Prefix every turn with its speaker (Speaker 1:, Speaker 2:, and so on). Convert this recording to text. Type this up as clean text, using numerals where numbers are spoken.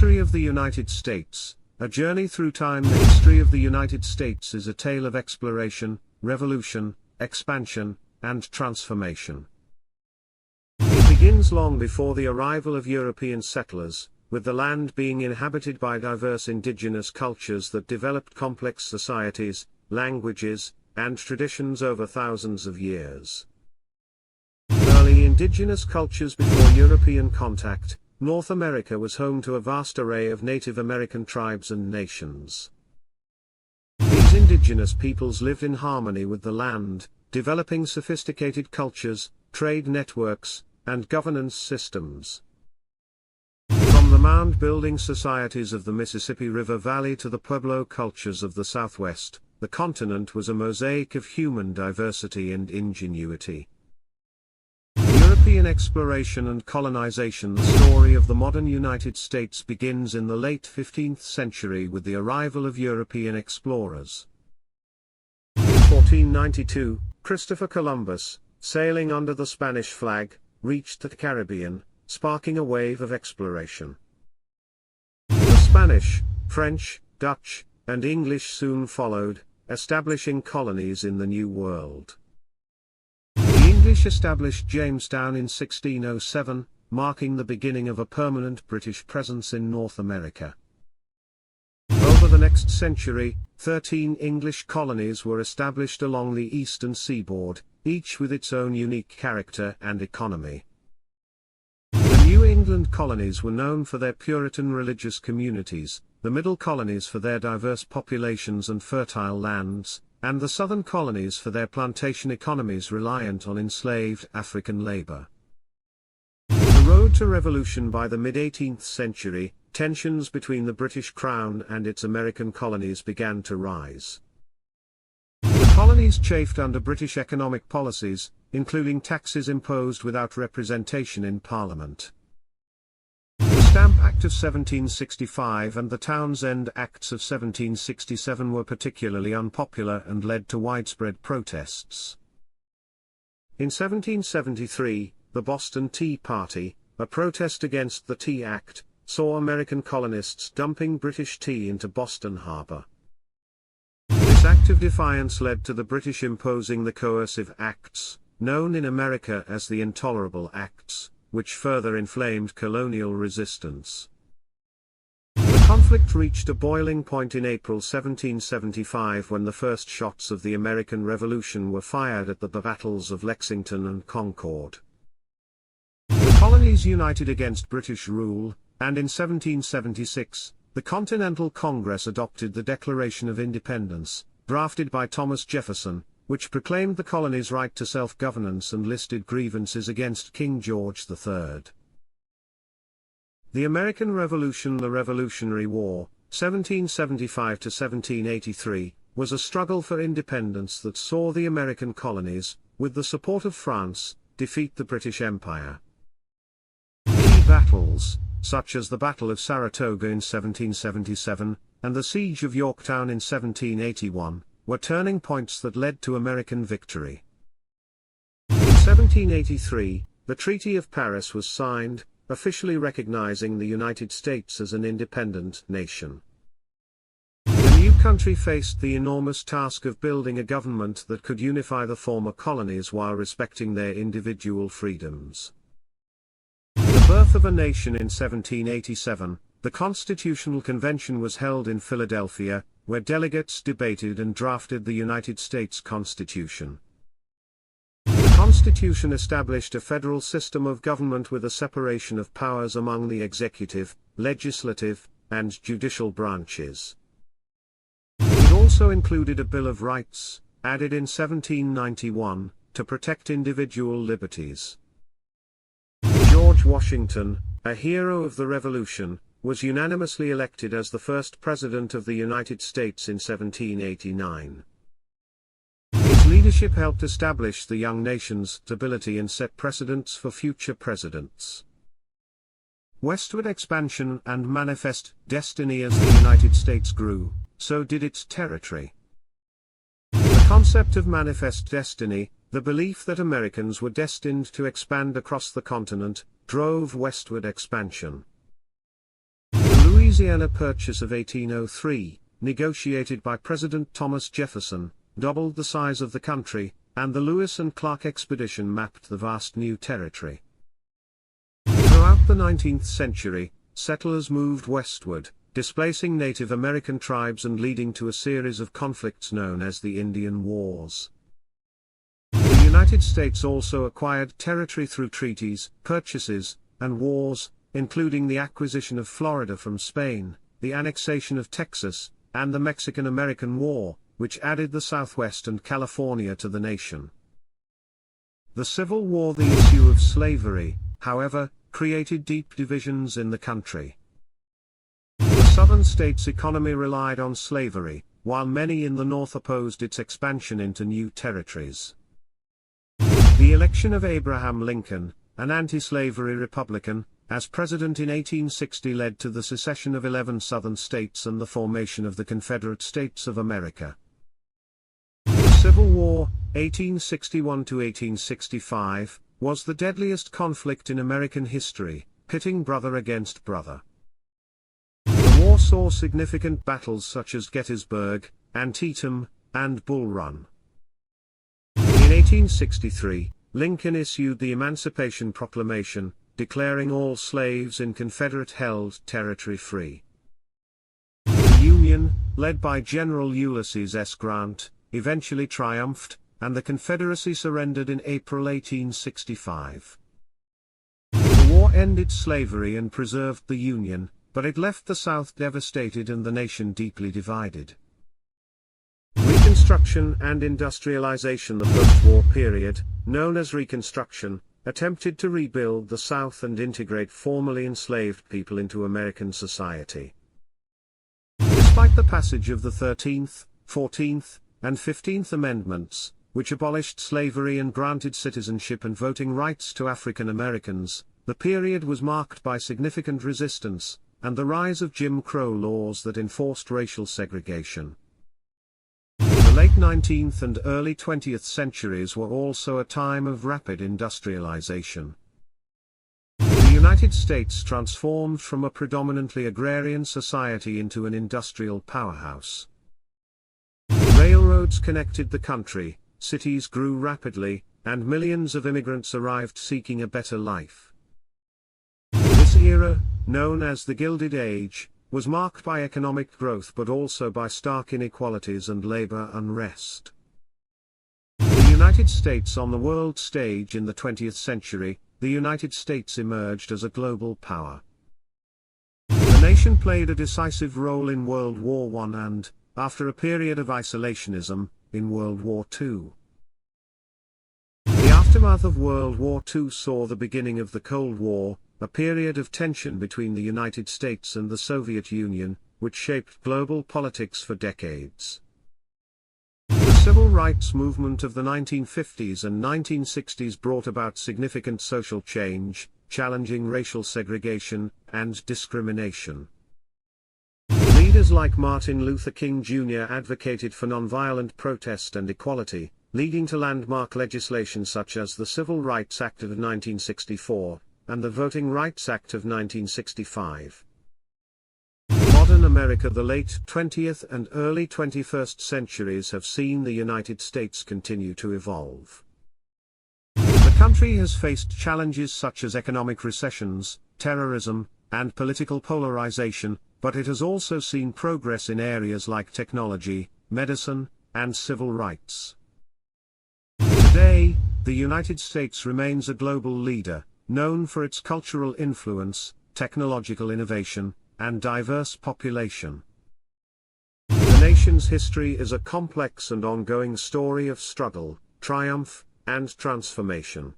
Speaker 1: History of the United States, A Journey Through Time. The history of the United States is a tale of exploration, revolution, expansion, and transformation. It begins long before the arrival of European settlers, with the land being inhabited by diverse indigenous cultures that developed complex societies, languages, and traditions over thousands of years. Early indigenous cultures. Before European contact, North America was home to a vast array of Native American tribes and nations. These indigenous peoples lived in harmony with the land, developing sophisticated cultures, trade networks, and governance systems. From the mound-building societies of the Mississippi River Valley to the Pueblo cultures of the Southwest, the continent was a mosaic of human diversity and ingenuity. European exploration and colonization. The story of the modern United States begins in the late 15th century with the arrival of European explorers. In 1492, Christopher Columbus, sailing under the Spanish flag, reached the Caribbean, sparking a wave of exploration. The Spanish, French, Dutch, and English soon followed, establishing colonies in the New World. The English established Jamestown in 1607, marking the beginning of a permanent British presence in North America. Over the next century, 13 English colonies were established along the eastern seaboard, each with its own unique character and economy. The New England colonies were known for their Puritan religious communities, the Middle colonies for their diverse populations and fertile lands, and the Southern colonies for their plantation economies reliant on enslaved African labor. The road to revolution. By the mid-18th century, tensions between the British Crown and its American colonies began to rise. The colonies chafed under British economic policies, including taxes imposed without representation in Parliament. The Stamp Act of 1765 and the Townshend Acts of 1767 were particularly unpopular and led to widespread protests. In 1773, the Boston Tea Party, a protest against the Tea Act, saw American colonists dumping British tea into Boston Harbor. This act of defiance led to the British imposing the Coercive Acts, known in America as the Intolerable Acts, which further inflamed colonial resistance. The conflict reached a boiling point in April 1775 when the first shots of the American Revolution were fired at the battles of Lexington and Concord. The colonies united against British rule, and in 1776, the Continental Congress adopted the Declaration of Independence, drafted by Thomas Jefferson, which proclaimed the colonies' right to self-governance and listed grievances against King George III. The American Revolution. The Revolutionary War, 1775 to 1783, was a struggle for independence that saw the American colonies, with the support of France, defeat the British Empire. Key battles, such as the Battle of Saratoga in 1777, and the Siege of Yorktown in 1781, were turning points that led to American victory. In 1783, the Treaty of Paris was signed, officially recognizing the United States as an independent nation. The new country faced the enormous task of building a government that could unify the former colonies while respecting their individual freedoms. The birth of a nation. In 1787, the Constitutional Convention was held in Philadelphia, where delegates debated and drafted the United States Constitution. The Constitution established a federal system of government with a separation of powers among the executive, legislative, and judicial branches. It also included a Bill of Rights, added in 1791, to protect individual liberties. George Washington, a hero of the Revolution, was unanimously elected as the first President of the United States in 1789. His leadership helped establish the young nation's stability and set precedents for future presidents. Westward expansion and manifest destiny. As the United States grew, so did its territory. The concept of manifest destiny, the belief that Americans were destined to expand across the continent, drove westward expansion. Louisiana Purchase of 1803, negotiated by President Thomas Jefferson, doubled the size of the country, and the Lewis and Clark expedition mapped the vast new territory. Throughout the 19th century, settlers moved westward, displacing Native American tribes and leading to a series of conflicts known as the Indian Wars. The United States also acquired territory through treaties, purchases, and wars, including the acquisition of Florida from Spain, the annexation of Texas, and the Mexican-American War, which added the Southwest and California to the nation. The Civil War, the issue of slavery, however, created deep divisions in the country. The southern states' economy relied on slavery, while many in the North opposed its expansion into new territories. The election of Abraham Lincoln, an anti-slavery Republican, as president in 1860 led to the secession of 11 southern states and the formation of the Confederate States of America. The Civil War, 1861 to 1865, was the deadliest conflict in American history, pitting brother against brother. The war saw significant battles such as Gettysburg, Antietam, and Bull Run. In 1863, Lincoln issued the Emancipation Proclamation, declaring all slaves in Confederate-held territory free. The Union, led by General Ulysses S. Grant, eventually triumphed, and the Confederacy surrendered in April 1865. The war ended slavery and preserved the Union, but it left the South devastated and the nation deeply divided. Reconstruction and industrialization. The post-war period, known as Reconstruction, attempted to rebuild the South and integrate formerly enslaved people into American society. Despite the passage of the 13th, 14th, and 15th Amendments, which abolished slavery and granted citizenship and voting rights to African Americans, the period was marked by significant resistance, and the rise of Jim Crow laws that enforced racial segregation. The late 19th and early 20th centuries were also a time of rapid industrialization. The United States transformed from a predominantly agrarian society into an industrial powerhouse. Railroads connected the country, cities grew rapidly, and millions of immigrants arrived seeking a better life. This era, known as the Gilded Age, was marked by economic growth but also by stark inequalities and labor unrest. The United States on the world stage. In the 20th century, the United States emerged as a global power. The nation played a decisive role in World War I and, after a period of isolationism, in World War II. The aftermath of World War II saw the beginning of the Cold War, a period of tension between the United States and the Soviet Union, which shaped global politics for decades. The civil rights movement of the 1950s and 1960s brought about significant social change, challenging racial segregation and discrimination. Leaders like Martin Luther King Jr. advocated for nonviolent protest and equality, leading to landmark legislation such as the Civil Rights Act of 1964, and the Voting Rights Act of 1965. Modern America. The late 20th and early 21st centuries have seen the United States continue to evolve. The country has faced challenges such as economic recessions, terrorism, and political polarization, but it has also seen progress in areas like technology, medicine, and civil rights. Today, the United States remains a global leader, known for its cultural influence, technological innovation, and diverse population. The nation's history is a complex and ongoing story of struggle, triumph, and transformation.